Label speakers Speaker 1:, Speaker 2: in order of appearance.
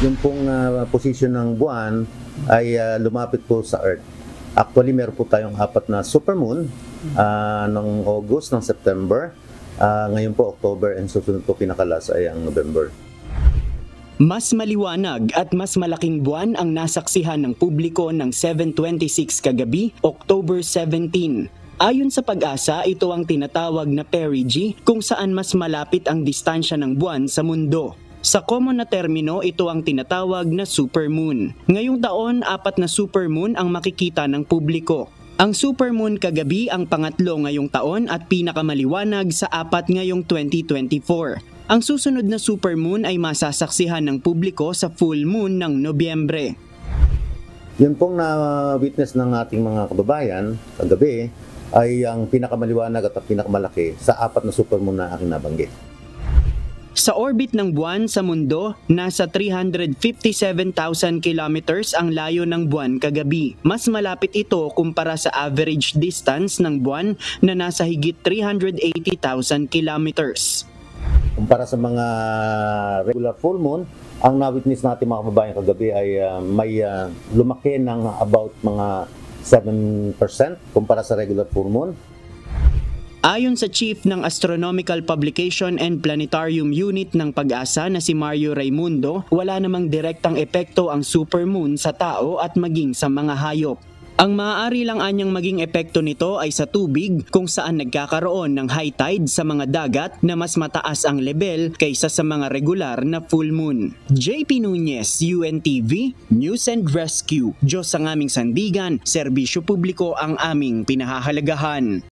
Speaker 1: Yung pong position ng buwan ay lumapit po sa Earth. Actually, meron po tayong 4 na supermoon ng August, ng September. Ngayon po October, and susunod po pinakalas ay ang November.
Speaker 2: Mas maliwanag at mas malaking buwan ang nasaksihan ng publiko ng 7:26 kagabi, October 17. Ayon sa Pag-asa, ito ang tinatawag na perigee, kung saan mas malapit ang distansya ng buwan sa mundo. Sa common na termino, ito ang tinatawag na supermoon. Ngayong taon, 4 na supermoon ang makikita ng publiko. Ang supermoon kagabi ang pangatlo ngayong taon at pinakamaliwanag sa 4 ngayong 2024. Ang susunod na supermoon ay masasaksihan ng publiko sa full moon ng Nobyembre.
Speaker 1: Yun pong na-witness ng ating mga kababayan kagabi ay ang pinakamaliwanag at ang pinakamalaki sa 4 na supermoon na aking nabanggit.
Speaker 2: Sa orbit ng buwan sa mundo, nasa 357,000 kilometers ang layo ng buwan kagabi. Mas malapit ito kumpara sa average distance ng buwan na nasa higit 380,000 kilometers.
Speaker 1: Kumpara sa mga regular full moon, ang na-witness natin mga kababayan kagabi ay may lumaki ng about mga 7% kumpara sa regular full moon.
Speaker 2: Ayon sa Chief ng Astronomical Publication and Planetarium Unit ng Pag-asa na si Mario Raimundo, wala namang direktang epekto ang supermoon sa tao at maging sa mga hayop. Ang maaari lang anyang maging epekto nito ay sa tubig, kung saan nagkakaroon ng high tide sa mga dagat na mas mataas ang level kaysa sa mga regular na full moon. JP Nunez, UNTV, News and Rescue. Diyos ang aming sandigan, serbisyo publiko ang aming pinahahalagahan.